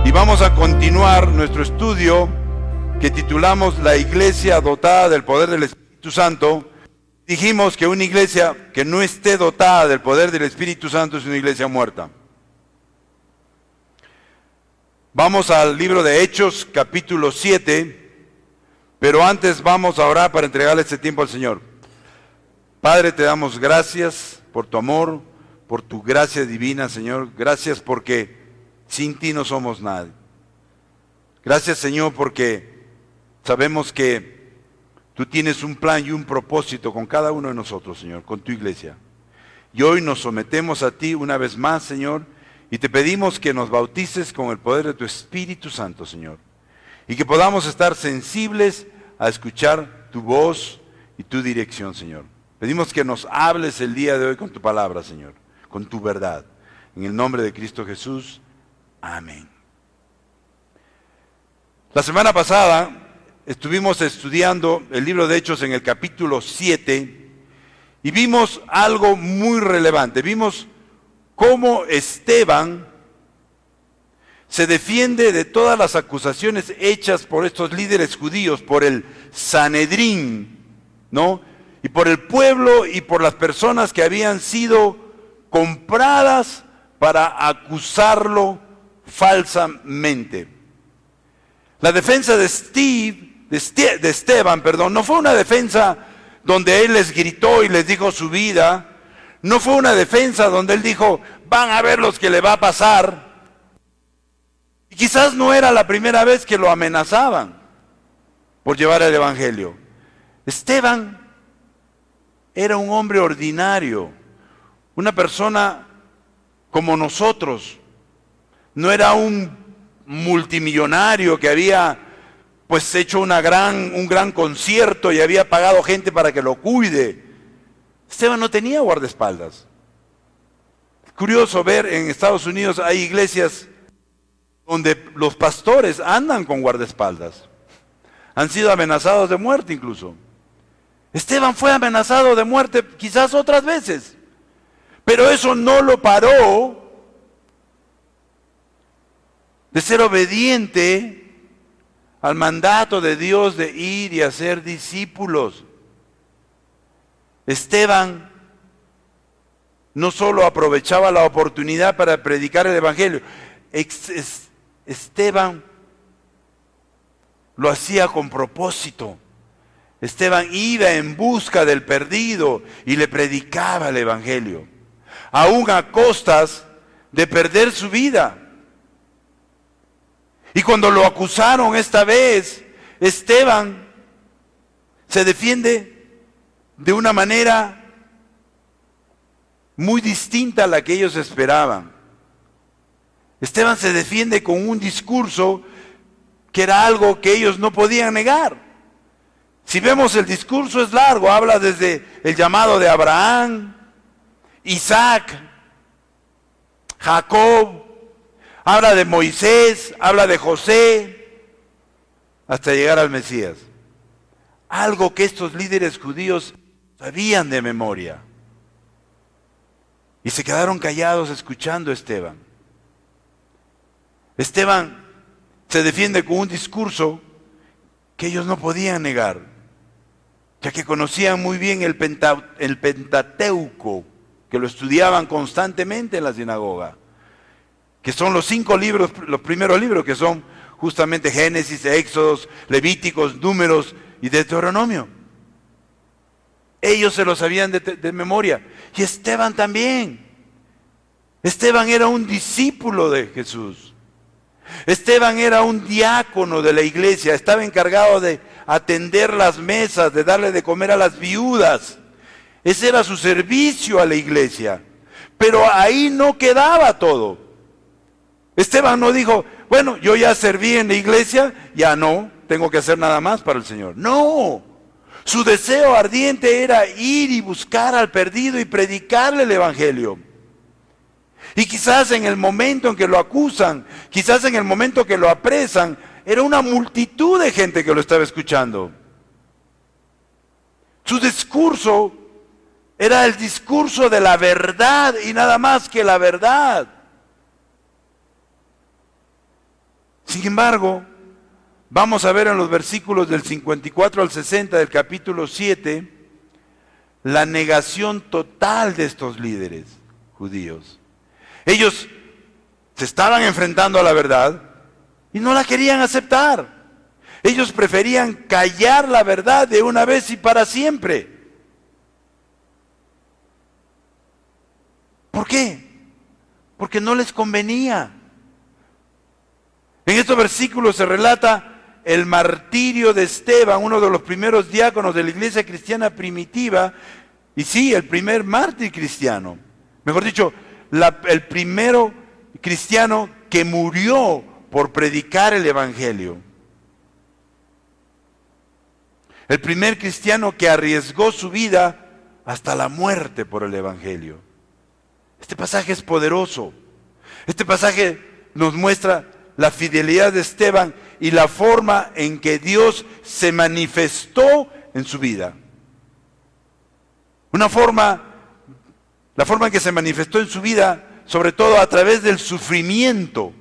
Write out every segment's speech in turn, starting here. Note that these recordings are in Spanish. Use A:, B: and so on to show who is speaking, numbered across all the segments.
A: Y vamos a continuar nuestro estudio que titulamos La iglesia dotada del poder del Espíritu Santo. Dijimos que una iglesia que no esté dotada del poder del Espíritu Santo es una iglesia muerta. Vamos al libro de Hechos, capítulo 7, pero antes vamos a orar para entregarle este tiempo al Señor. Padre, te damos gracias por tu amor, por tu gracia divina, Señor. Gracias porque sin ti no somos nadie. Gracias, Señor, porque sabemos que tú tienes un plan y un propósito con cada uno de nosotros, Señor, con tu iglesia. Y hoy nos sometemos a ti una vez más, Señor, y te pedimos que nos bautices con el poder de tu Espíritu Santo, Señor. Y que podamos estar sensibles a escuchar tu voz y tu dirección, Señor. Pedimos que nos hables el día de hoy con tu palabra, Señor, con tu verdad. En el nombre de Cristo Jesús, amén. La semana pasada estuvimos estudiando el libro de Hechos en el capítulo 7 y vimos algo muy relevante. Vimos cómo Esteban se defiende de todas las acusaciones hechas por estos líderes judíos, por el Sanedrín, ¿no? Y por el pueblo y por las personas que habían sido compradas para acusarlo falsamente. La defensa de Esteban, no fue una defensa donde él les gritó y les dijo su vida. No fue una defensa donde él dijo, van a ver los que le va a pasar. Y quizás no era la primera vez que lo amenazaban por llevar el evangelio. Esteban era un hombre ordinario, una persona como nosotros. No era un multimillonario que había pues hecho un gran concierto y había pagado gente para que lo cuide. Esteban no tenía guardaespaldas. Es curioso ver en Estados Unidos hay iglesias donde los pastores andan con guardaespaldas. Han sido amenazados de muerte incluso. Esteban fue amenazado de muerte quizás otras veces, pero eso no lo paró de ser obediente al mandato de Dios de ir y hacer discípulos. Esteban no solo aprovechaba la oportunidad para predicar el evangelio, Esteban lo hacía con propósito. Esteban iba en busca del perdido y le predicaba el evangelio, aún a costas de perder su vida. Y cuando lo acusaron esta vez, Esteban se defiende de una manera muy distinta a la que ellos esperaban. Esteban se defiende con un discurso que era algo que ellos no podían negar. Si vemos el discurso es largo, habla desde el llamado de Abraham, Isaac, Jacob, habla de Moisés, habla de José, hasta llegar al Mesías. Algo que estos líderes judíos sabían de memoria. Y se quedaron callados escuchando a Esteban. Esteban se defiende con un discurso que ellos no podían negar, ya que conocían muy bien el Pentateuco, que lo estudiaban constantemente en la sinagoga, que son los 5 libros, los primeros libros, que son justamente Génesis, Éxodos, Levíticos, Números y Deuteronomio. Ellos se lo sabían de memoria. Y Esteban también. Esteban era un discípulo de Jesús. Esteban era un diácono de la iglesia. Estaba encargado de atender las mesas, de darle de comer a las viudas. Ese era su servicio a la iglesia. Pero ahí no quedaba todo. Esteban no dijo, bueno, yo ya serví en la iglesia, ya no, tengo que hacer nada más para el Señor. No, su deseo ardiente era ir y buscar al perdido y predicarle el evangelio. Y quizás en el momento en que lo acusan, quizás en el momento que lo apresan, era una multitud de gente que lo estaba escuchando. Su discurso Era el discurso de la verdad y nada más que la verdad. Sin embargo, vamos a ver en los versículos del 54 al 60 del capítulo 7 la negación total de estos líderes judíos. Ellos se estaban enfrentando a la verdad y no la querían aceptar. Ellos preferían callar la verdad de una vez y para siempre. ¿Por qué? Porque no les convenía. En estos versículos se relata el martirio de Esteban, uno de los primeros diáconos de la iglesia cristiana primitiva, y sí, el primer mártir cristiano. Mejor dicho, el primero cristiano que murió por predicar el evangelio. El primer cristiano que arriesgó su vida hasta la muerte por el evangelio. Este pasaje es poderoso. Este pasaje nos muestra la fidelidad de Esteban y la forma en que Dios se manifestó en su vida. La forma en que se manifestó en su vida, sobre todo a través del sufrimiento.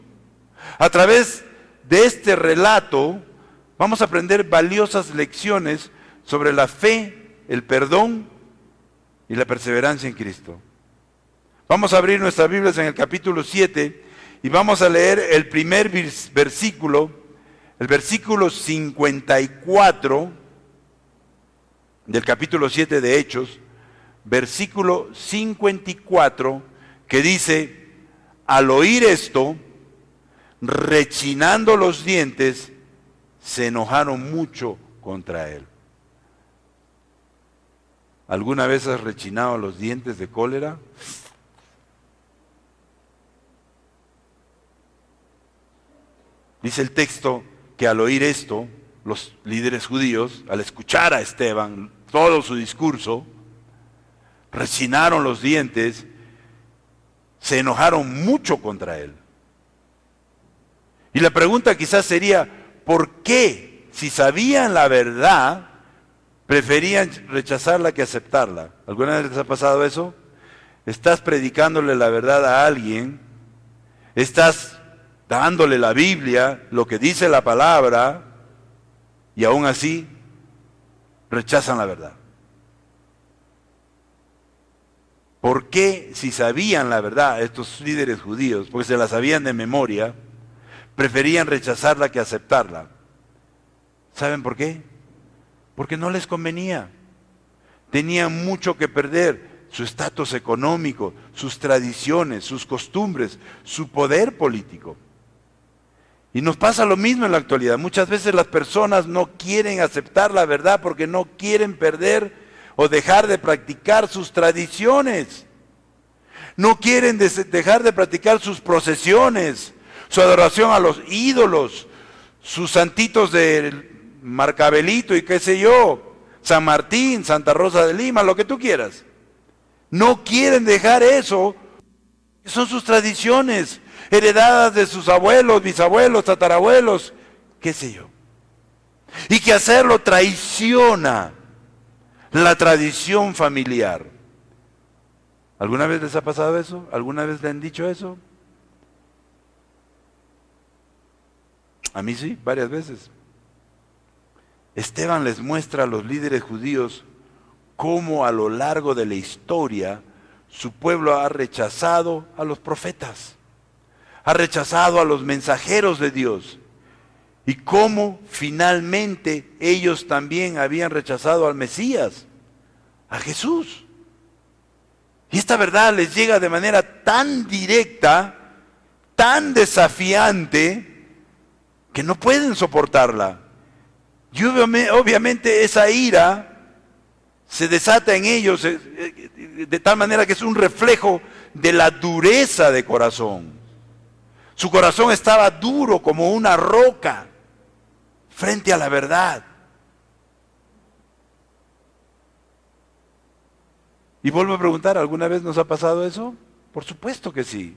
A: A través de este relato, vamos a aprender valiosas lecciones sobre la fe, el perdón y la perseverancia en Cristo. Vamos a abrir nuestras Biblias en el capítulo 7 y vamos a leer el primer versículo, el versículo 54 del capítulo 7 de Hechos, versículo 54, que dice: al oír esto, rechinando los dientes, se enojaron mucho contra él. ¿Alguna vez has rechinado los dientes de cólera? Dice el texto que al oír esto, los líderes judíos, al escuchar a Esteban, todo su discurso, rechinaron los dientes, se enojaron mucho contra él. Y la pregunta quizás sería, ¿por qué, si sabían la verdad, preferían rechazarla que aceptarla? ¿Alguna vez les ha pasado eso? Estás predicándole la verdad a alguien, estás dándole la Biblia, lo que dice la palabra, y aún así rechazan la verdad. ¿Por qué, si sabían la verdad, estos líderes judíos, porque se la sabían de memoria, preferían rechazarla que aceptarla? ¿Saben por qué? Porque no les convenía. Tenían mucho que perder, su estatus económico, sus tradiciones, sus costumbres, su poder político. Y nos pasa lo mismo en la actualidad. Muchas veces las personas no quieren aceptar la verdad porque no quieren perder o dejar de practicar sus tradiciones. No quieren dejar de practicar sus procesiones, su adoración a los ídolos, sus santitos de Marcabelito y qué sé yo, San Martín, Santa Rosa de Lima, lo que tú quieras. No quieren dejar eso, son sus tradiciones, heredadas de sus abuelos, bisabuelos, tatarabuelos, qué sé yo. Y que hacerlo traiciona la tradición familiar. ¿Alguna vez les ha pasado eso? ¿Alguna vez le han dicho eso? A mí sí, varias veces. Esteban les muestra a los líderes judíos cómo a lo largo de la historia su pueblo ha rechazado a los profetas, ha rechazado a los mensajeros de Dios, y cómo finalmente ellos también habían rechazado al Mesías, a Jesús. Y esta verdad les llega de manera tan directa, tan desafiante, que no pueden soportarla. Y obviamente esa ira se desata en ellos de tal manera que es un reflejo de la dureza de corazón. Su corazón estaba duro como una roca frente a la verdad. Y vuelvo a preguntar, ¿alguna vez nos ha pasado eso? Por supuesto que sí.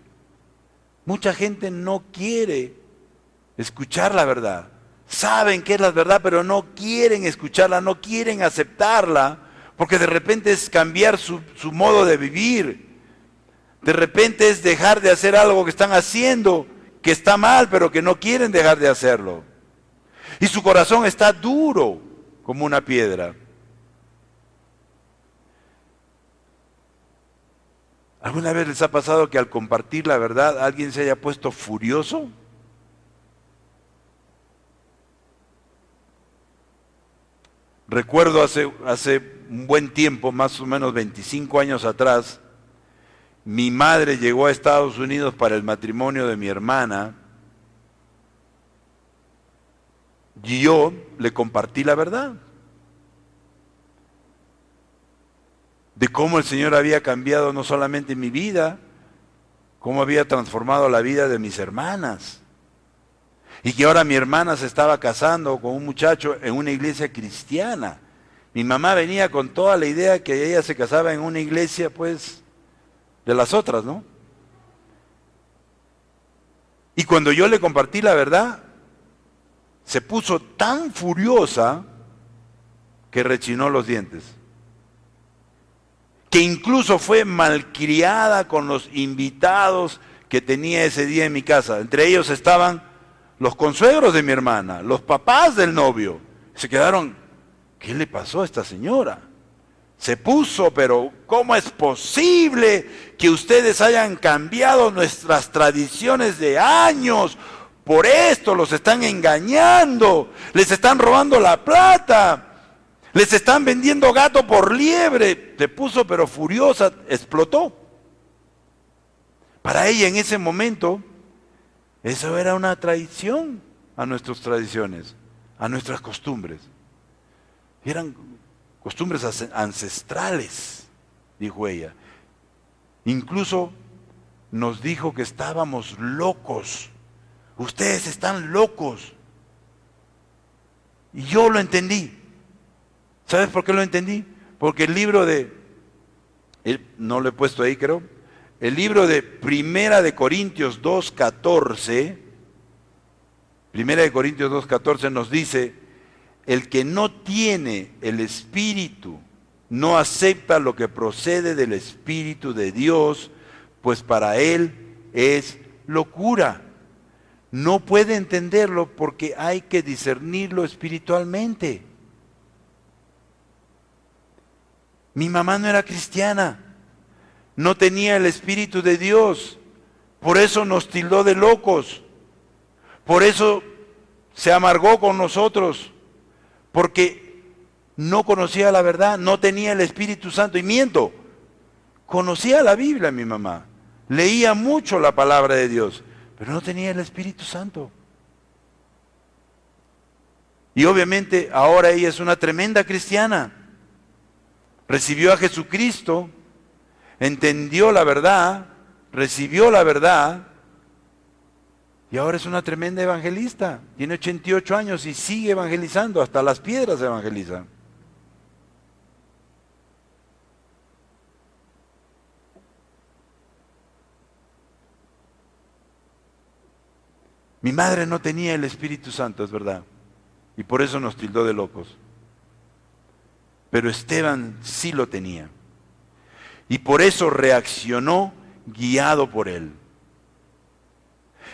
A: Mucha gente no quiere escuchar la verdad. Saben que es la verdad, pero no quieren escucharla, no quieren aceptarla, Porque de repente es cambiar su modo de vivir. De repente es dejar de hacer algo que están haciendo, que está mal, pero que no quieren dejar de hacerlo. Y su corazón está duro como una piedra. ¿Alguna vez les ha pasado que al compartir la verdad alguien se haya puesto furioso? Recuerdo hace un buen tiempo, más o menos 25 años atrás, mi madre llegó a Estados Unidos para el matrimonio de mi hermana y yo le compartí la verdad de cómo el Señor había cambiado no solamente mi vida, cómo había transformado la vida de mis hermanas. Y que ahora mi hermana se estaba casando con un muchacho en una iglesia cristiana. Mi mamá venía con toda la idea que ella se casaba en una iglesia, pues, de las otras, ¿no? Y cuando yo le compartí la verdad, se puso tan furiosa que rechinó los dientes. Que incluso fue malcriada con los invitados que tenía ese día en mi casa. Entre ellos estaban los consuegros de mi hermana, los papás del novio. Se quedaron, ¿qué le pasó a esta señora? Se puso, pero ¿cómo es posible que ustedes hayan cambiado nuestras tradiciones de años? Por esto los están engañando, les están robando la plata, les están vendiendo gato por liebre. Se puso pero furiosa, explotó. Para ella en ese momento, eso era una traición a nuestras tradiciones, a nuestras costumbres. Eran costumbres ancestrales, dijo ella. Incluso nos dijo que estábamos locos. Ustedes están locos. Y yo lo entendí. ¿Sabes por qué lo entendí? Porque el libro no lo he puesto ahí creo, el libro de Primera de Corintios 2:14, Primera de Corintios 2:14 nos dice, el que no tiene el Espíritu no acepta lo que procede del Espíritu de Dios, pues para él es locura. No puede entenderlo porque hay que discernirlo espiritualmente. Mi mamá no era cristiana, no tenía el Espíritu de Dios, por eso nos tildó de locos, por eso se amargó con nosotros, porque no conocía la verdad, no tenía el Espíritu Santo. Y miento, conocía la Biblia mi mamá, leía mucho la palabra de Dios, pero no tenía el Espíritu Santo. Y obviamente ahora ella es una tremenda cristiana. Recibió a Jesucristo, entendió la verdad, recibió la verdad, y ahora es una tremenda evangelista. Tiene 88 años y sigue evangelizando, hasta las piedras evangelizan. Mi madre no tenía el Espíritu Santo, es verdad, y por eso nos tildó de locos. Pero Esteban sí lo tenía. Y por eso reaccionó guiado por él.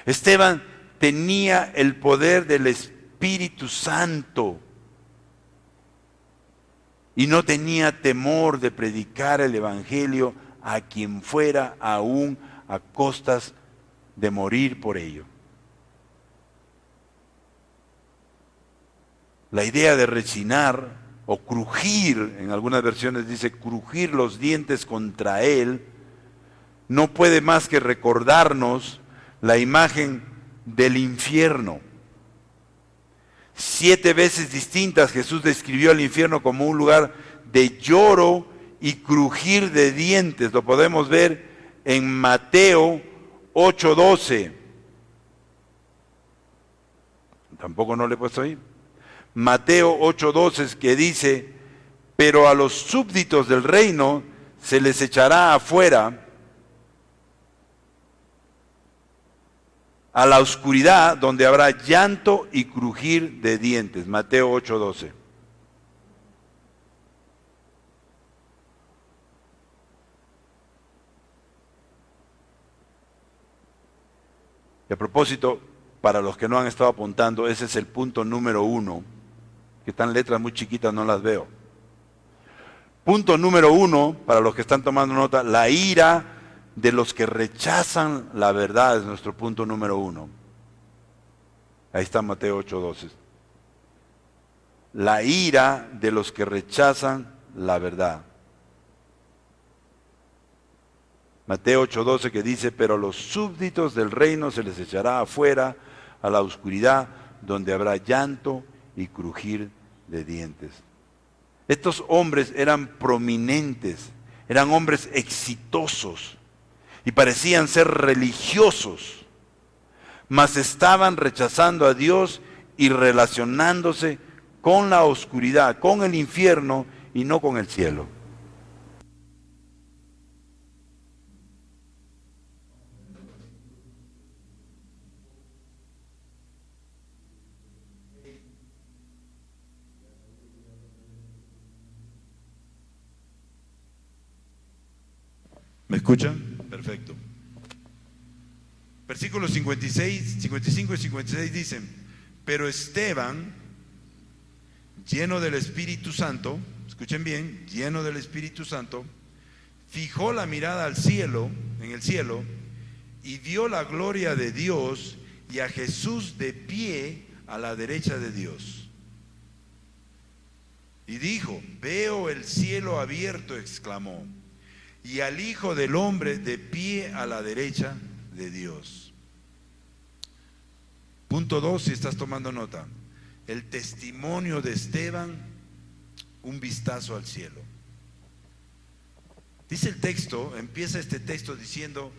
A: Esteban tenía el poder del Espíritu Santo. Y no tenía temor de predicar el Evangelio a quien fuera, aún a costas de morir por ello. La idea de rechinar o crujir, en algunas versiones dice crujir los dientes contra él, no puede más que recordarnos la imagen del infierno. 7 veces distintas Jesús describió el infierno como un lugar de lloro y crujir de dientes. Lo podemos ver en Mateo 8:12. Tampoco no le he puesto ahí. Mateo 8:12 que dice, pero a los súbditos del reino se les echará afuera a la oscuridad donde habrá llanto y crujir de dientes. Mateo 8:12. Y a propósito, para los que no han estado apuntando, ese es el punto número 1, que están letras muy chiquitas, no las veo. Punto número 1, para los que están tomando nota, la ira de los que rechazan la verdad es nuestro punto número 1. Ahí está Mateo 8:12. La ira de los que rechazan la verdad. Mateo 8:12 que dice, pero a los súbditos del reino se les echará afuera a la oscuridad, donde habrá llanto y crujir de dientes. Estos hombres eran prominentes, eran hombres exitosos y parecían ser religiosos, mas estaban rechazando a Dios y relacionándose con la oscuridad, con el infierno y no con el cielo. ¿Me escuchan? Perfecto. Versículos 56, 55 y 56 dicen, pero Esteban, lleno del Espíritu Santo, escuchen bien, lleno del Espíritu Santo, fijó la mirada al cielo, en el cielo, y vio la gloria de Dios y a Jesús de pie a la derecha de Dios. Y dijo, veo el cielo abierto, exclamó, y al Hijo del Hombre de pie a la derecha de Dios. Punto 2, si estás tomando nota. El testimonio de Esteban, un vistazo al cielo. Dice el texto, empieza este texto diciendo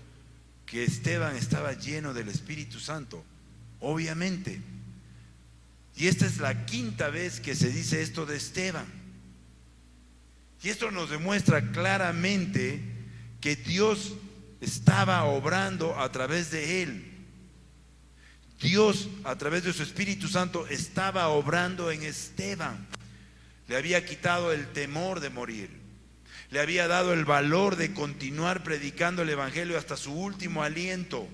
A: que Esteban estaba lleno del Espíritu Santo, obviamente. Y esta es la quinta vez que se dice esto de Esteban. Y esto nos demuestra claramente que Dios estaba obrando a través de él. Dios, a través de su Espíritu Santo, estaba obrando en Esteban. Le había quitado el temor de morir. Le había dado el valor de continuar predicando el Evangelio hasta su último aliento.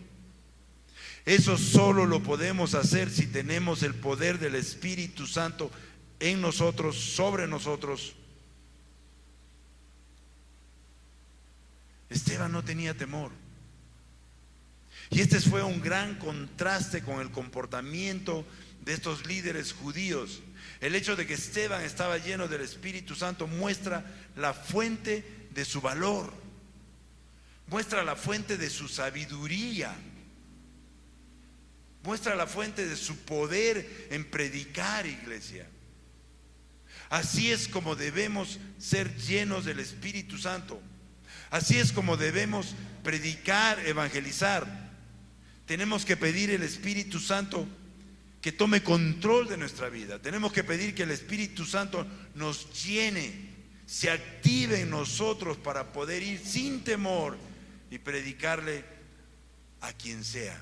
A: Eso solo lo podemos hacer si tenemos el poder del Espíritu Santo en nosotros, sobre nosotros. Esteban no tenía temor. Y este fue un gran contraste con el comportamiento de estos líderes judíos. El hecho de que Esteban estaba lleno del Espíritu Santo muestra la fuente de su valor, muestra la fuente de su sabiduría, muestra la fuente de su poder en predicar, iglesia. Así es como debemos ser llenos del Espíritu Santo. Así es como debemos predicar, evangelizar. Tenemos que pedir al Espíritu Santo que tome control de nuestra vida. Tenemos que pedir que el Espíritu Santo nos llene, se active en nosotros para poder ir sin temor y predicarle a quien sea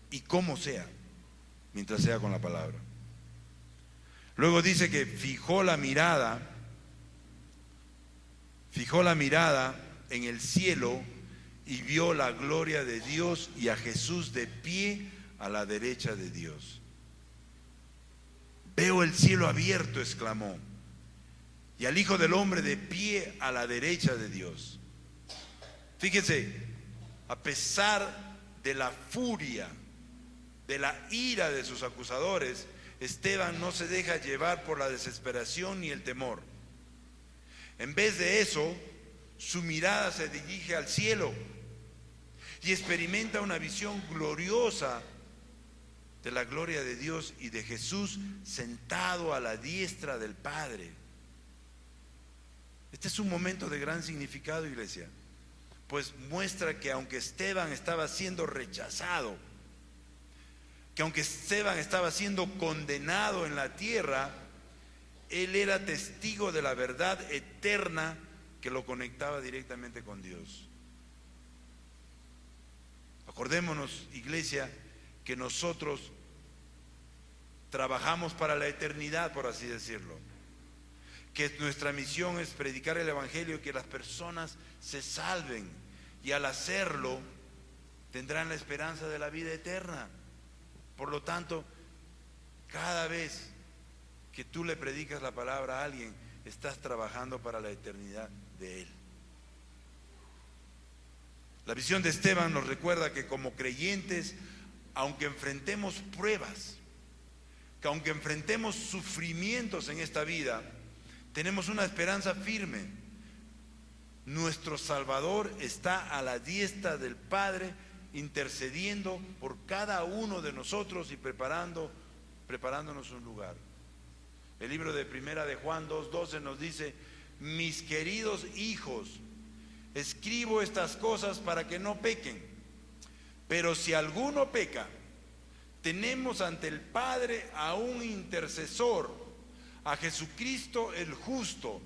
A: y como sea, mientras sea con la palabra. Luego dice que fijó la mirada en el cielo y vio la gloria de Dios y a Jesús de pie a la derecha de Dios. Veo el cielo abierto, exclamó, y al Hijo del Hombre de pie a la derecha de Dios. Fíjense, a pesar de la furia, de la ira de sus acusadores, Esteban no se deja llevar por la desesperación ni el temor. En vez de eso, su mirada se dirige al cielo y experimenta una visión gloriosa de la gloria de Dios y de Jesús sentado a la diestra del Padre. Este es un momento de gran significado, iglesia, pues muestra que aunque Esteban estaba siendo rechazado, que aunque Esteban estaba siendo condenado en la tierra, él era testigo de la verdad eterna que lo conectaba directamente con Dios. Acordémonos, iglesia, que nosotros trabajamos para la eternidad, por así decirlo, que nuestra misión es predicar el Evangelio y que las personas se salven, y al hacerlo tendrán la esperanza de la vida eterna. Por lo tanto, cada vez que tú le predicas la palabra a alguien, estás trabajando para la eternidad de él. La visión de Esteban nos recuerda que como creyentes, aunque enfrentemos pruebas, que aunque enfrentemos sufrimientos en esta vida, tenemos una esperanza firme. Nuestro Salvador está a la diestra del Padre, intercediendo por cada uno de nosotros y preparándonos un lugar. El libro de Primera de Juan 2:12 nos dice: mis queridos hijos, escribo estas cosas para que no pequen. Pero si alguno peca, tenemos ante el Padre a un intercesor, a Jesucristo el justo.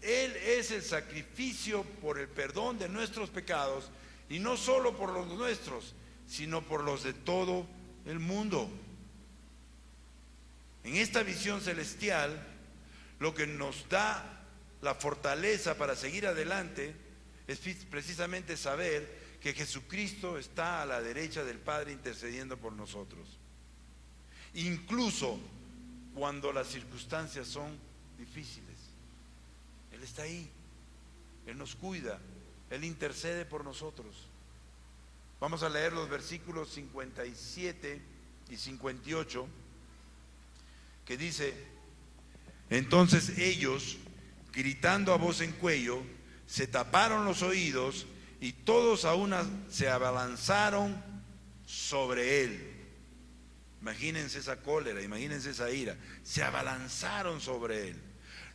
A: Él es el sacrificio por el perdón de nuestros pecados, y no solo por los nuestros, sino por los de todo el mundo. En esta visión celestial, lo que nos da la fortaleza para seguir adelante es precisamente saber que Jesucristo está a la derecha del Padre intercediendo por nosotros. Incluso cuando las circunstancias son difíciles, Él está ahí, Él nos cuida, Él intercede por nosotros. Vamos a leer los versículos 57 y 58, que dice: entonces ellos, gritando a voz en cuello, se taparon los oídos y todos a una se abalanzaron sobre él. Imagínense esa cólera, imagínense esa ira. Se abalanzaron sobre él.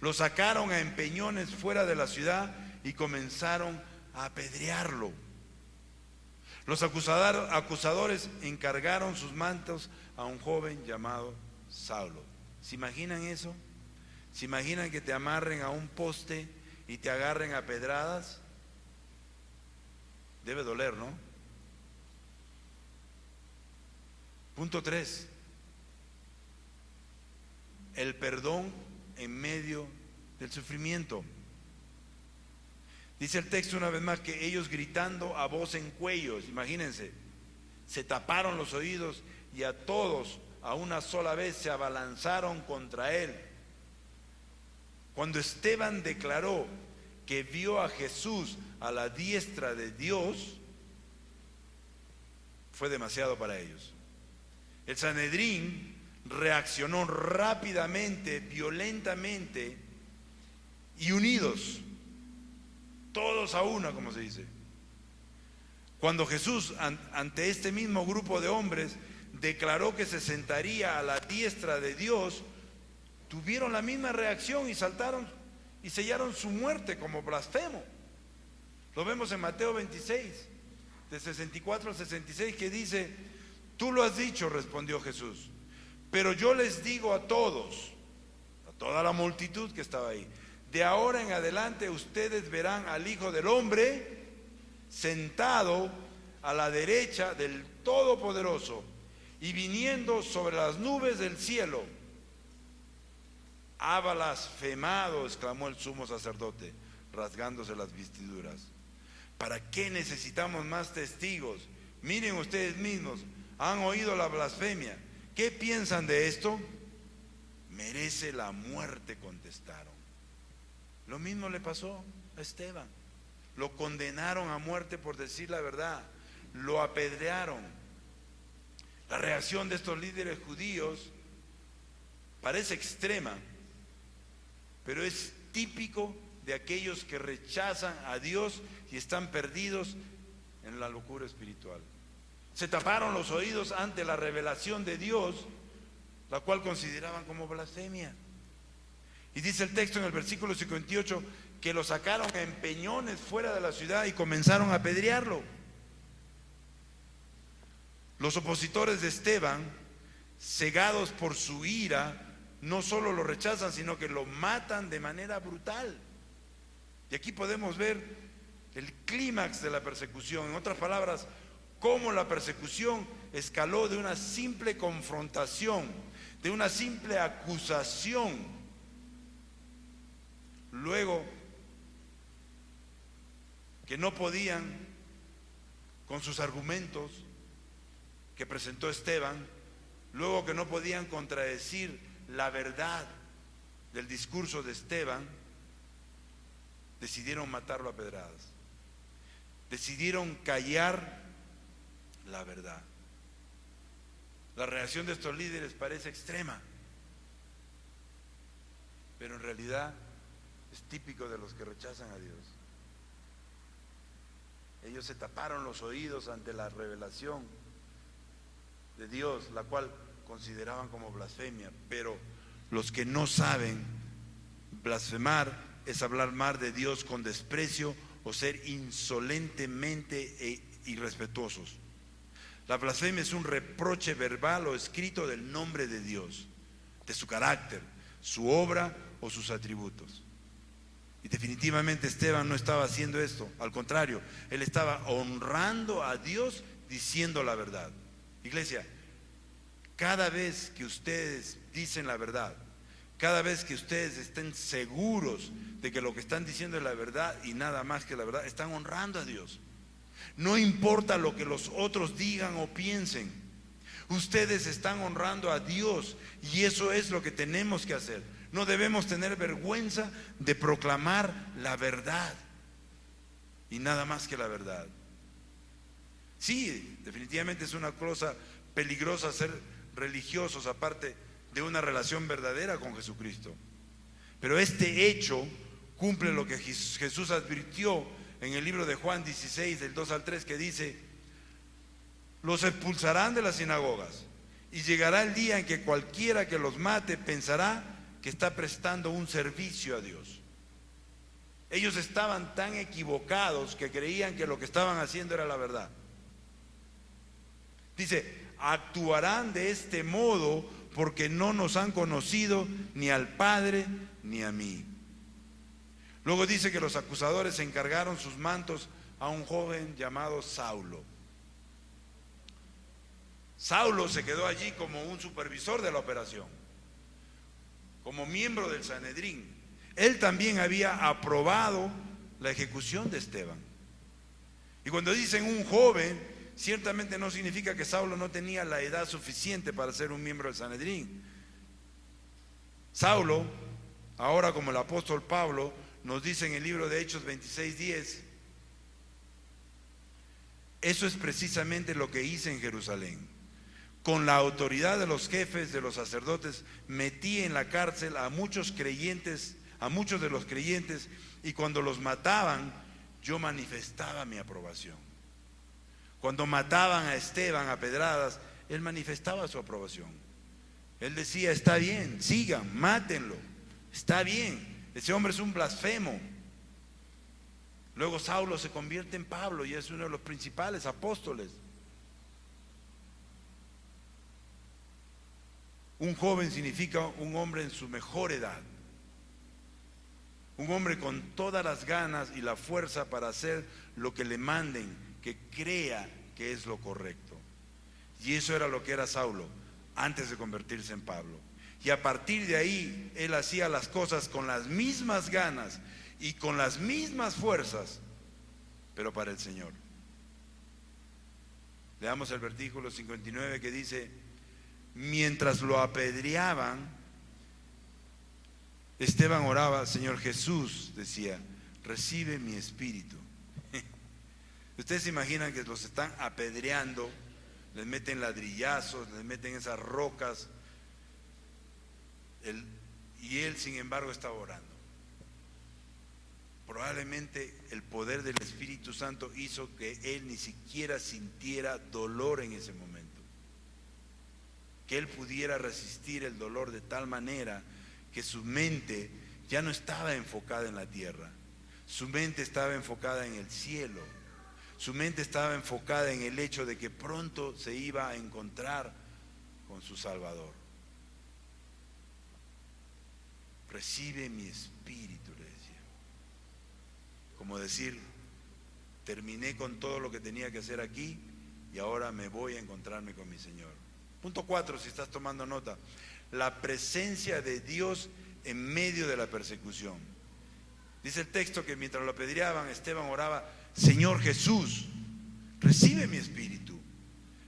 A: Lo sacaron a empeñones fuera de la ciudad y comenzaron a apedrearlo. Los acusadores encargaron sus mantos a un joven llamado Saulo. ¿Se imaginan eso? ¿Se imaginan que te amarren a un poste y te agarren a pedradas? Debe doler, ¿no? Punto 3. El perdón en medio del sufrimiento. Dice el texto una vez más que ellos, gritando a voz en cuello, imagínense, se taparon los oídos y a todos a una sola vez se abalanzaron contra él. Cuando Esteban declaró que vio a Jesús a la diestra de Dios, fue demasiado para ellos. El Sanedrín reaccionó rápidamente, violentamente y unidos, todos a una, como se dice. Cuando Jesús, ante este mismo grupo de hombres, declaró que se sentaría a la diestra de Dios, tuvieron la misma reacción y saltaron y sellaron su muerte como blasfemo. Lo vemos en Mateo 26, de 64 al 66, que dice: tú lo has dicho, respondió Jesús, pero yo les digo a todos, a toda la multitud que estaba ahí, de ahora en adelante ustedes verán al Hijo del Hombre sentado a la derecha del Todopoderoso y viniendo sobre las nubes del cielo. Ha blasfemado, exclamó el sumo sacerdote, rasgándose las vestiduras. ¿Para qué necesitamos más testigos? Miren ustedes mismos, han oído la blasfemia. ¿Qué piensan de esto? Merece la muerte, contestaron. Lo mismo le pasó a Esteban. Lo condenaron a muerte por decir la verdad. Lo apedrearon. La reacción de estos líderes judíos parece extrema, pero es típico de aquellos que rechazan a Dios y están perdidos en la locura espiritual. Se taparon los oídos ante la revelación de Dios, la cual consideraban como blasfemia. Y dice el texto en el versículo 58 que lo sacaron a empeñones fuera de la ciudad y comenzaron a apedrearlo. Los opositores de Esteban, cegados por su ira, no solo lo rechazan, sino que lo matan de manera brutal. Y aquí podemos ver el clímax de la persecución. En otras palabras, cómo la persecución escaló de una simple confrontación, de una simple acusación. Luego que no podían con sus argumentos que presentó Esteban, luego que no podían contradecir la verdad del discurso de Esteban, decidieron matarlo a pedradas. Decidieron callar la verdad. La reacción de estos líderes parece extrema, pero en realidad es típico de los que rechazan a Dios. Ellos se taparon los oídos ante la revelación de Dios, la cual consideraban como blasfemia. Pero los que no saben, blasfemar es hablar mal de Dios con desprecio o ser insolentemente irrespetuosos. La blasfemia es un reproche verbal o escrito del nombre de Dios, de su carácter, su obra o sus atributos. Y definitivamente Esteban no estaba haciendo esto, al contrario, él estaba honrando a Dios diciendo la verdad. Iglesia, cada vez que ustedes dicen la verdad, cada vez que ustedes estén seguros de que lo que están diciendo es la verdad y nada más que la verdad, están honrando a Dios. No importa lo que los otros digan o piensen, ustedes están honrando a Dios y eso es lo que tenemos que hacer. No debemos tener vergüenza de proclamar la verdad y nada más que la verdad. Sí, definitivamente es una cosa peligrosa ser religiosos aparte de una relación verdadera con Jesucristo. Pero este hecho cumple lo que Jesús advirtió en el libro de Juan 16, del 2 al 3, que dice: los expulsarán de las sinagogas y llegará el día en que cualquiera que los mate pensará que está prestando un servicio a Dios. Ellos estaban tan equivocados que creían que lo que estaban haciendo era la verdad. Dice: actuarán de este modo porque no nos han conocido ni al Padre ni a mí. Luego dice que los acusadores encargaron sus mantos a un joven llamado Saulo. Saulo se quedó allí como un supervisor de la operación, como miembro del Sanedrín. Él también había aprobado la ejecución de Esteban. Y cuando dicen un joven, ciertamente no significa que Saulo no tenía la edad suficiente para ser un miembro del Sanedrín. Saulo, ahora como el apóstol Pablo, nos dice en el libro de Hechos 26:10, eso es precisamente lo que hice en Jerusalén. Con la autoridad de los jefes de los sacerdotes, metí en la cárcel a muchos creyentes, a muchos de los creyentes, y cuando los mataban, yo manifestaba mi aprobación. Cuando mataban a Esteban a pedradas, él manifestaba su aprobación. Él decía: está bien, sigan, mátenlo, está bien, ese hombre es un blasfemo. Luego Saulo se convierte en Pablo y es uno de los principales apóstoles. Un joven significa un hombre en su mejor edad, un hombre con todas las ganas y la fuerza para hacer lo que le manden, que crea que es lo correcto. Y eso era lo que era Saulo antes de convertirse en Pablo. Y a partir de ahí él hacía las cosas con las mismas ganas y con las mismas fuerzas, pero para el Señor. Leamos el versículo 59 que dice: mientras lo apedreaban, Esteban oraba: Señor Jesús, decía, recibe mi espíritu. Ustedes se imaginan que los están apedreando, les meten ladrillazos, les meten esas rocas, y él sin embargo está orando. Probablemente el poder del Espíritu Santo hizo que él ni siquiera sintiera dolor en ese momento, que él pudiera resistir el dolor de tal manera que su mente ya no estaba enfocada en la tierra, su mente estaba enfocada en el cielo, su mente estaba enfocada en el hecho de que pronto se iba a encontrar con su Salvador. Recibe mi espíritu, le decía. Como decir, terminé con todo lo que tenía que hacer aquí y ahora me voy a encontrarme con mi Señor. Punto 4, si estás tomando nota: la presencia de Dios en medio de la persecución. Dice el texto que mientras lo apedreaban, Esteban oraba: Señor Jesús, recibe mi espíritu.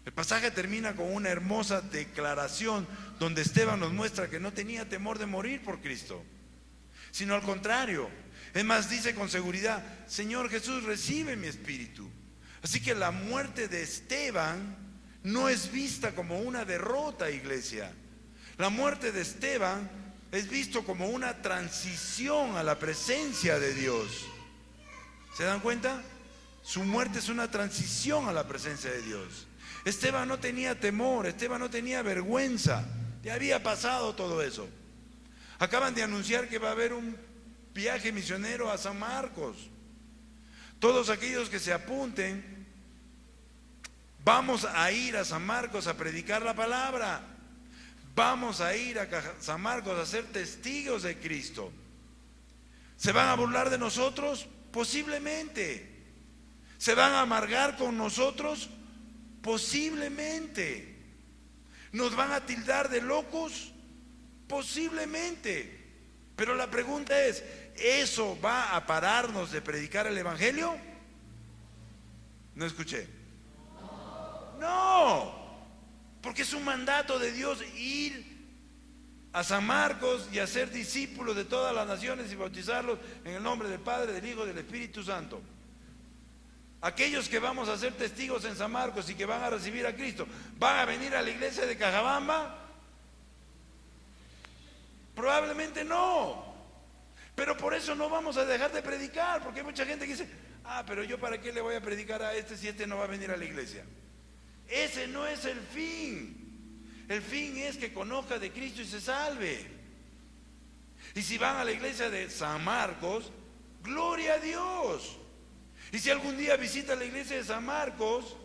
A: El pasaje termina con una hermosa declaración donde Esteban nos muestra que no tenía temor de morir por Cristo, sino al contrario. Es más, dice con seguridad: Señor Jesús, recibe mi espíritu. Así que la muerte de Esteban no es vista como una derrota, iglesia. La muerte de Esteban es visto como una transición a la presencia de Dios. ¿Se dan cuenta? Su muerte es una transición a la presencia de Dios. Esteban no tenía temor, Esteban no tenía vergüenza. Ya había pasado todo eso. Acaban de anunciar que va a haber un viaje misionero a San Marcos. Todos aquellos que se apunten, vamos a ir a San Marcos a predicar la palabra. Vamos a ir a San Marcos a ser testigos de Cristo. ¿Se van a burlar de nosotros? Posiblemente. ¿Se van a amargar con nosotros? Posiblemente. ¿Nos van a tildar de locos? Posiblemente. Pero la pregunta es, ¿eso va a pararnos de predicar el Evangelio? No escuché. No, porque es un mandato de Dios ir a San Marcos y hacer discípulos de todas las naciones y bautizarlos en el nombre del Padre, del Hijo y del Espíritu Santo. Aquellos que vamos a ser testigos en San Marcos y que van a recibir a Cristo, ¿van a venir a la iglesia de Cajabamba? Probablemente no. Pero por eso no vamos a dejar de predicar, porque hay mucha gente que dice: pero yo para qué le voy a predicar a este si este no va a venir a la iglesia. Ese no es el fin. El fin es que conozca de Cristo y se salve. Y si van a la iglesia de San Marcos, gloria a Dios. Y si algún día visitas la iglesia de San Marcos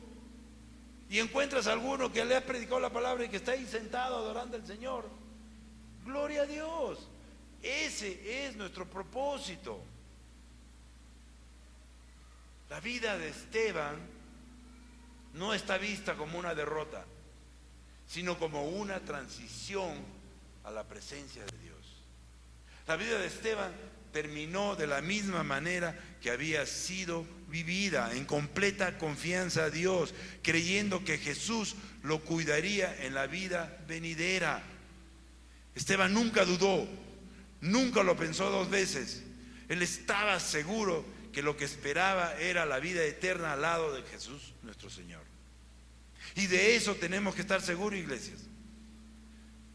A: y encuentras a alguno que le ha predicado la palabra y que está ahí sentado adorando al Señor, gloria a Dios. Ese es nuestro propósito. La vida de Esteban no está vista como una derrota, sino como una transición a la presencia de Dios. La vida de Esteban terminó de la misma manera que había sido vivida, en completa confianza a Dios, creyendo que Jesús lo cuidaría en la vida venidera. Esteban nunca dudó, nunca lo pensó dos veces. Él estaba seguro que lo que esperaba era la vida eterna al lado de Jesús nuestro Señor. Y de eso tenemos que estar seguros, iglesias.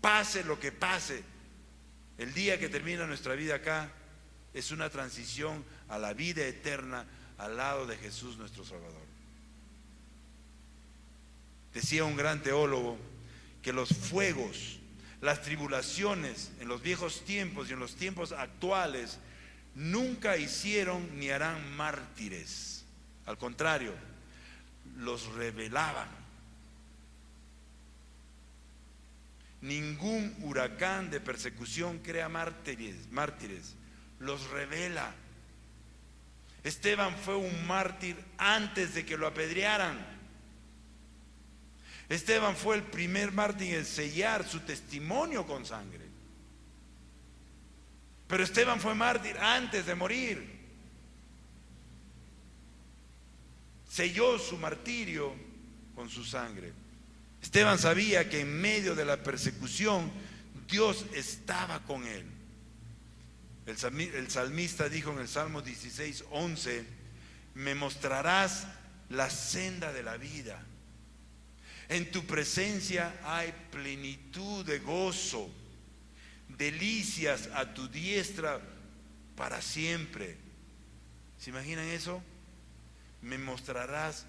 A: Pase lo que pase, el día que termina nuestra vida acá es una transición a la vida eterna al lado de Jesús nuestro Salvador. Decía un gran teólogo que los fuegos, las tribulaciones en los viejos tiempos y en los tiempos actuales nunca hicieron ni harán mártires. Al contrario, los revelaban. Ningún huracán de persecución crea mártires, los revela. Esteban fue un mártir antes de que lo apedrearan. Esteban fue el primer mártir en sellar su testimonio con sangre. Pero Esteban fue mártir antes de morir. Selló su martirio con su sangre. Esteban sabía que en medio de la persecución Dios estaba con él. El salmista dijo en el Salmo 16:11: me mostrarás la senda de la vida. En tu presencia hay plenitud de gozo, delicias a tu diestra para siempre. ¿Se imaginan eso? Me mostrarás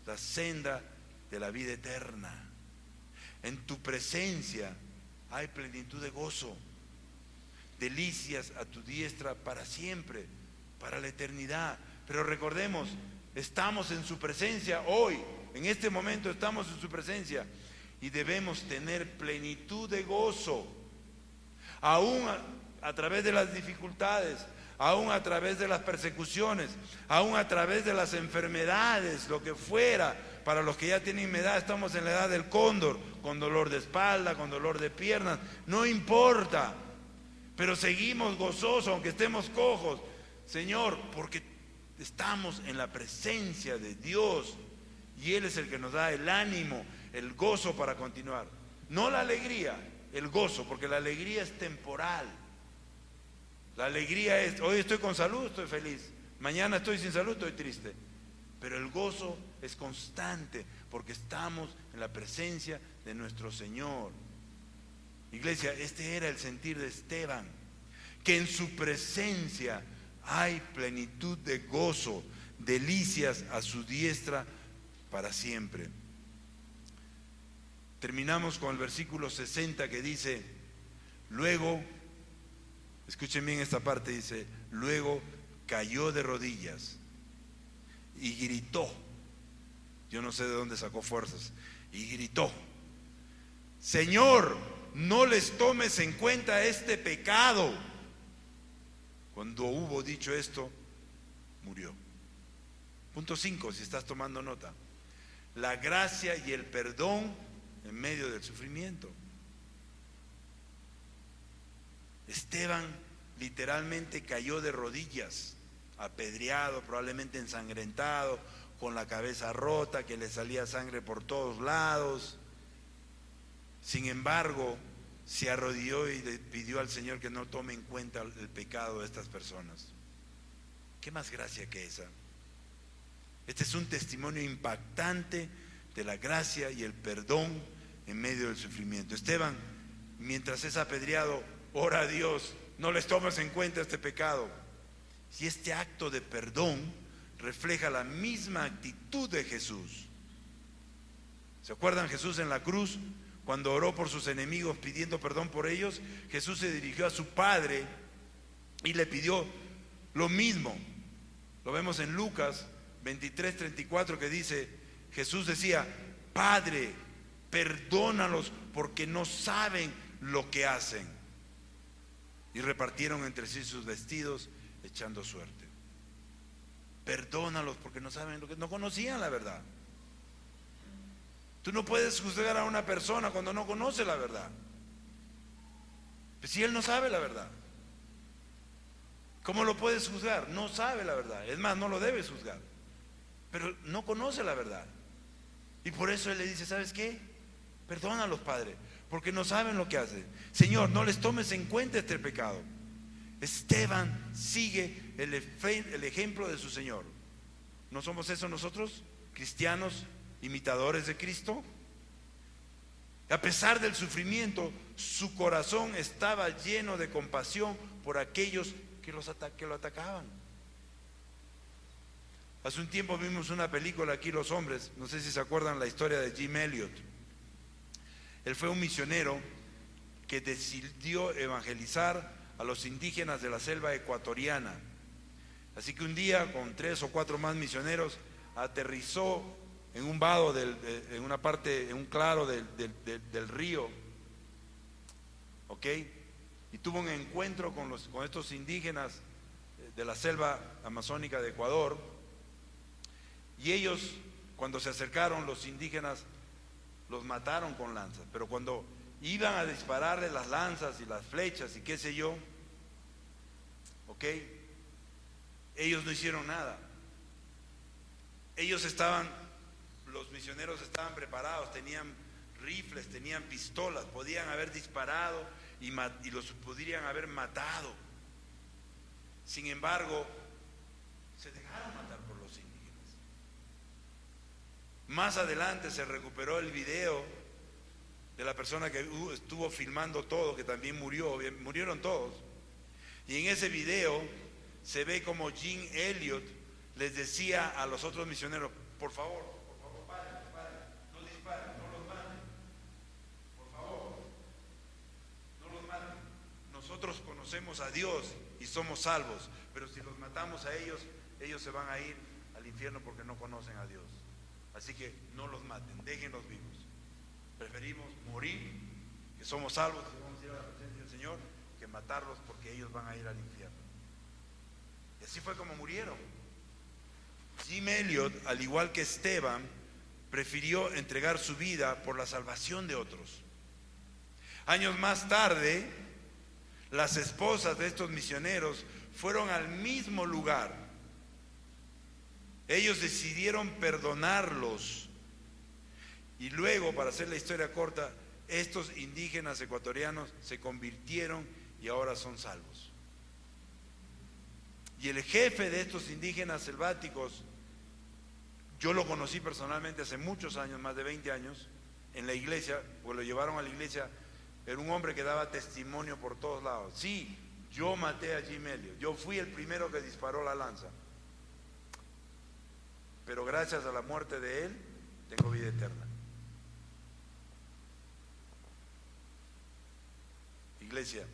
A: la senda de la vida eterna. En tu presencia hay plenitud de gozo, delicias a tu diestra para siempre, para la eternidad. Pero recordemos, estamos en su presencia hoy, en este momento estamos en su presencia y debemos tener plenitud de gozo, aún a través de las dificultades, aún a través de las persecuciones, aún a través de las enfermedades, lo que fuera. Para los que ya tienen edad, estamos en la edad del cóndor, con dolor de espalda, con dolor de piernas, no importa, pero seguimos gozosos aunque estemos cojos, Señor, porque estamos en la presencia de Dios y Él es el que nos da el ánimo, el gozo para continuar. No la alegría, el gozo, porque la alegría es temporal. La alegría es, hoy estoy con salud, estoy feliz. Mañana estoy sin salud, estoy triste. Pero el gozo es constante, porque estamos en la presencia de nuestro Señor. Iglesia, este era el sentir de Esteban, que en su presencia hay plenitud de gozo, delicias a su diestra para siempre. Terminamos con el versículo 60 que dice, luego, escuchen bien esta parte, dice, luego cayó de rodillas y gritó, yo no sé de dónde sacó fuerzas, y gritó, Señor, no les tomes en cuenta este pecado. Cuando hubo dicho esto, murió. Punto 5, si estás tomando nota. La gracia y el perdón en medio del sufrimiento. Esteban literalmente cayó de rodillas, apedreado, probablemente ensangrentado, con la cabeza rota, que le salía sangre por todos lados. Sin embargo, se arrodilló y le pidió al Señor que no tome en cuenta el pecado de estas personas. ¿Qué más gracia que esa? Este es un testimonio impactante de la gracia y el perdón en medio del sufrimiento. Esteban, mientras es apedreado, ora a Dios, no les tomes en cuenta este pecado. Y este acto de perdón refleja la misma actitud de Jesús. ¿Se acuerdan Jesús en la cruz? Cuando oró por sus enemigos pidiendo perdón por ellos, Jesús se dirigió a su Padre y le pidió lo mismo. Lo vemos en Lucas 23:34 que dice, Jesús decía, Padre, perdónalos porque no saben lo que hacen. Y repartieron entre sí sus vestidos echando suerte. Perdónalos porque no saben lo que, no conocían la verdad. Tú no puedes juzgar a una persona cuando no conoce la verdad. Pues si él no sabe la verdad, ¿cómo lo puedes juzgar? No sabe la verdad. Es más, no lo debes juzgar. Pero no conoce la verdad. Y por eso él le dice, ¿sabes qué? Perdónalos, Padre, porque no saben lo que hacen. Señor, no les tomes en cuenta este pecado. Esteban sigue el ejemplo de su Señor. ¿No somos eso nosotros, cristianos, imitadores de Cristo? A pesar del sufrimiento, su corazón estaba lleno de compasión por aquellos que lo atacaban. Hace un tiempo vimos una película aquí los hombres, no sé si se acuerdan la historia de Jim Elliot. Él fue un misionero que decidió evangelizar a los indígenas de la selva ecuatoriana. Así que un día, con 3 o 4 más misioneros, aterrizó en un vado, en una parte, en un claro del río, ¿ok? Y tuvo un encuentro con estos indígenas de la selva amazónica de Ecuador. Y ellos, cuando se acercaron, los indígenas los mataron con lanzas. Pero cuando iban a dispararle las lanzas y las flechas y qué sé yo, ¿ok? Ellos no hicieron nada. Los misioneros estaban preparados, tenían rifles, tenían pistolas, podían haber disparado y los podrían haber matado. Sin embargo, se dejaron matar por los indígenas. Más adelante se recuperó el video de la persona que estuvo filmando todo, que también murieron todos. Y en ese video se ve como Jim Elliot les decía a los otros misioneros, por favor, paren, no disparen, no los maten, por favor, no los maten. Nosotros conocemos a Dios y somos salvos, pero si los matamos a ellos, ellos se van a ir al infierno porque no conocen a Dios. Así que no los maten, déjenlos vivos. Preferimos morir, que somos salvos, que vamos a ir a la presencia del Señor, que matarlos porque ellos van a ir al infierno. Y así fue como murieron. Jim Elliot, al igual que Esteban, prefirió entregar su vida por la salvación de otros. Años más tarde, las esposas de estos misioneros fueron al mismo lugar. Ellos decidieron perdonarlos Y luego, para hacer la historia corta, estos indígenas ecuatorianos se convirtieron y ahora son salvos. Y el jefe de estos indígenas selváticos, yo lo conocí personalmente hace muchos años, más de 20 años, en la iglesia, pues lo llevaron a la iglesia. Era un hombre que daba testimonio por todos lados. Sí, yo maté a Jim Elliot, yo fui el primero que disparó la lanza, pero gracias a la muerte de él, tengo vida eterna. Iglesia,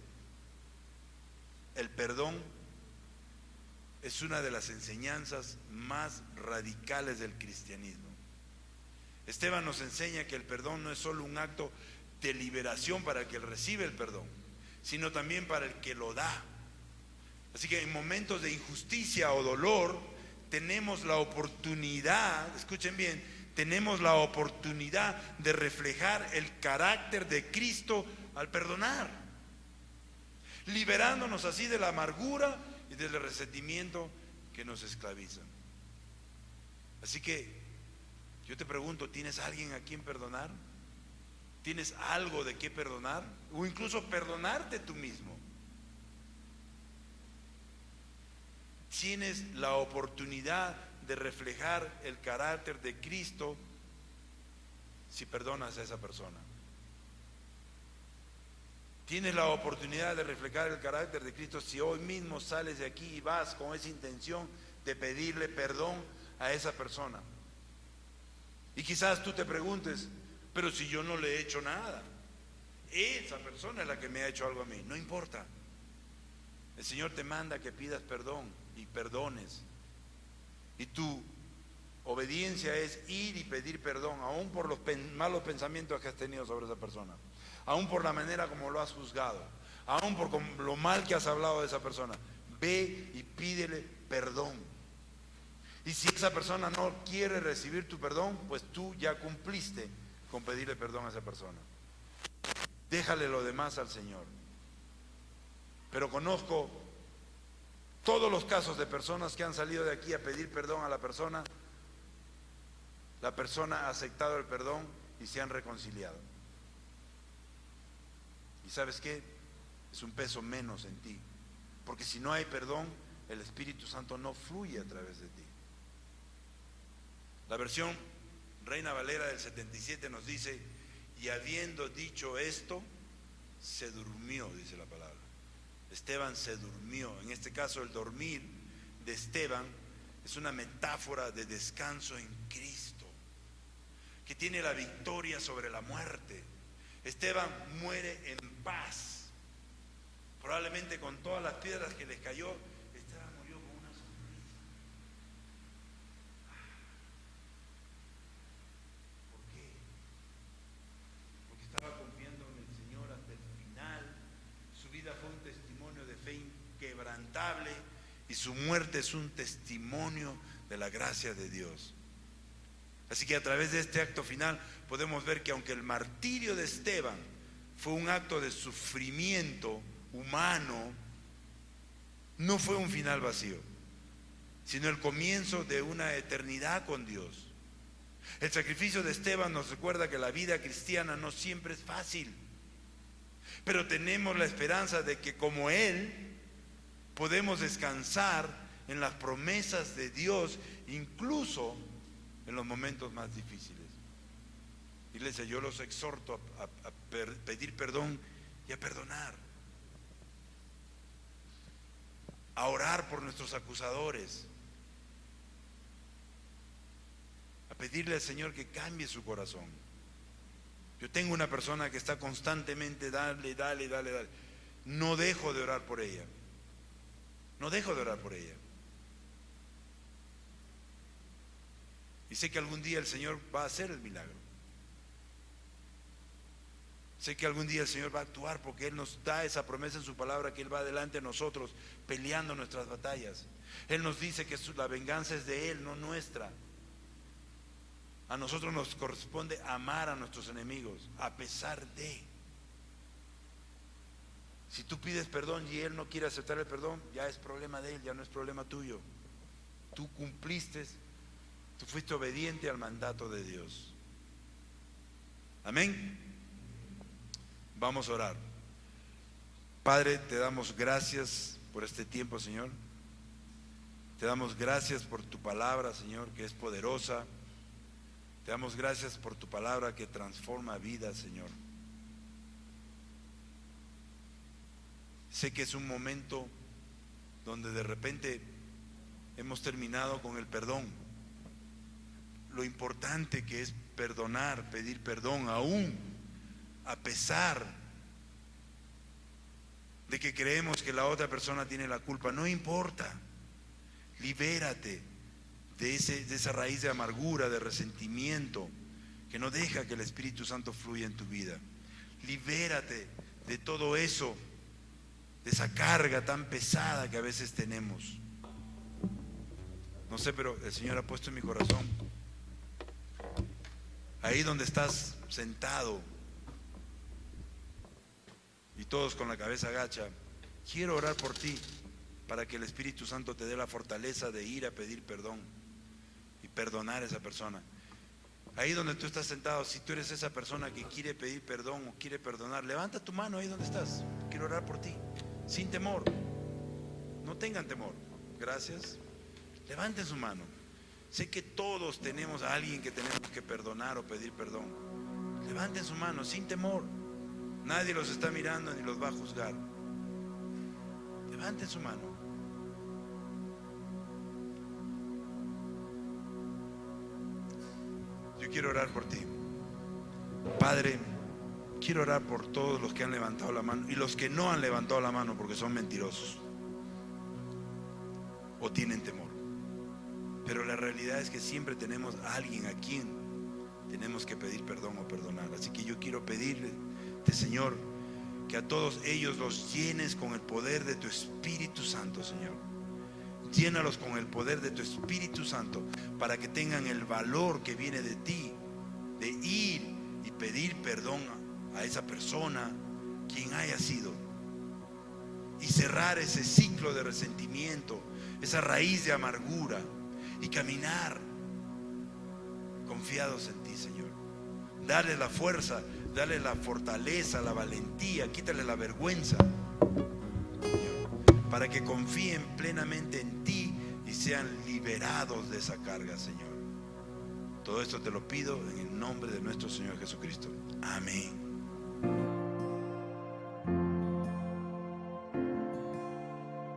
A: el perdón es una de las enseñanzas más radicales del cristianismo. Esteban nos enseña que el perdón no es solo un acto de liberación para el que recibe el perdón, sino también para el que lo da. Así que en momentos de injusticia o dolor tenemos la oportunidad, escuchen bien, tenemos la oportunidad de reflejar el carácter de Cristo al perdonar, liberándonos así de la amargura y del resentimiento que nos esclavizan. Así que yo te pregunto, ¿tienes alguien a quien perdonar? ¿Tienes algo de qué perdonar? O incluso perdonarte tú mismo. Tienes la oportunidad de reflejar el carácter de Cristo si perdonas a esa persona. Tienes la oportunidad de reflejar el carácter de Cristo si hoy mismo sales de aquí y vas con esa intención de pedirle perdón a esa persona. Y quizás tú te preguntes, pero si yo no le he hecho nada, esa persona es la que me ha hecho algo a mí. No importa. El Señor te manda que pidas perdón y perdones. Y tu obediencia es ir y pedir perdón, aún por los malos pensamientos que has tenido sobre esa persona, aún por la manera como lo has juzgado, aún por lo mal que has hablado de esa persona. Ve y pídele perdón. Y si esa persona no quiere recibir tu perdón, pues tú ya cumpliste con pedirle perdón a esa persona. Déjale lo demás al Señor. Pero conozco todos los casos de personas que han salido de aquí a pedir perdón a la persona ha aceptado el perdón y se han reconciliado. ¿Y sabes qué? Es un peso menos en ti, porque si no hay perdón, el Espíritu Santo no fluye a través de ti. La versión Reina Valera del 77 nos dice: y habiendo dicho esto, se durmió, dice la palabra. Esteban se durmió. En este caso, el dormir de Esteban es una metáfora de descanso en Cristo, que tiene la victoria sobre la muerte. Esteban muere en paz, probablemente con todas las piedras que les cayó. Esteban murió con una sonrisa. ¿Por qué? Porque estaba confiando en el Señor hasta el final. Su vida fue un testimonio de fe inquebrantable y su muerte es un testimonio de la gracia de Dios. Así que a través de este acto final podemos ver que aunque el martirio de Esteban fue un acto de sufrimiento humano, no fue un final vacío, sino el comienzo de una eternidad con Dios. El sacrificio de Esteban nos recuerda que la vida cristiana no siempre es fácil, pero tenemos la esperanza de que como Él podemos descansar en las promesas de Dios, incluso en los momentos más difíciles. Iglesia, yo los exhorto a pedir perdón y a perdonar, a orar por nuestros acusadores, a pedirle al Señor que cambie su corazón. Yo tengo una persona que está constantemente dale. No dejo de orar por ella. No dejo de orar por ella. Y sé que algún día el Señor va a hacer el milagro. Sé que algún día el Señor va a actuar, porque Él nos da esa promesa en su palabra, que Él va delante de nosotros peleando nuestras batallas. Él nos dice que la venganza es de Él, no nuestra. A nosotros nos corresponde amar a nuestros enemigos, a pesar de. Si tú pides perdón y Él no quiere aceptar el perdón, ya es problema de Él, ya no es problema tuyo. Tú cumpliste, tú fuiste obediente al mandato de Dios. Amén. Vamos a orar. Padre, te damos gracias por este tiempo, Señor. Te damos gracias por tu palabra, Señor, que es poderosa. Te damos gracias por tu palabra que transforma vidas, Señor. Sé que es un momento donde de repente hemos terminado con el perdón. Lo importante que es perdonar, pedir perdón, aún a pesar de que creemos que la otra persona tiene la culpa. No importa. Libérate de esa raíz de amargura, de resentimiento, que no deja que el Espíritu Santo fluya en tu vida. Libérate de todo eso, de esa carga tan pesada que a veces tenemos. No sé, pero el Señor ha puesto en mi corazón, ahí donde estás sentado y todos con la cabeza agacha, quiero orar por ti para que el Espíritu Santo te dé la fortaleza de ir a pedir perdón y perdonar a esa persona. Ahí donde tú estás sentado, si tú eres esa persona que quiere pedir perdón o quiere perdonar, levanta tu mano ahí donde estás. Quiero orar por ti, sin temor. No tengan temor. Gracias. Levanten su mano. Sé que todos tenemos a alguien que tenemos que perdonar o pedir perdón. Levanten su mano, sin temor. Nadie los está mirando ni los va a juzgar. Levanten su mano. Yo quiero orar por ti. Padre, quiero orar por todos los que han levantado la mano y los que no han levantado la mano porque son mentirosos o tienen temor. Pero la realidad es que siempre tenemos a alguien a quien tenemos que pedir perdón o perdonar. Así que yo quiero pedirle, Señor, que a todos ellos los llenes con el poder de tu Espíritu Santo, Señor. Llénalos con el poder de tu Espíritu Santo para que tengan el valor que viene de ti, de ir y pedir perdón a esa persona, quien haya sido, y cerrar ese ciclo de resentimiento, esa raíz de amargura, y caminar confiados en ti, Señor. Dale la fuerza, dale la fortaleza, la valentía, quítale la vergüenza, Señor, para que confíen plenamente en ti y sean liberados de esa carga, Señor. Todo esto te lo pido en el nombre de nuestro Señor Jesucristo. Amén.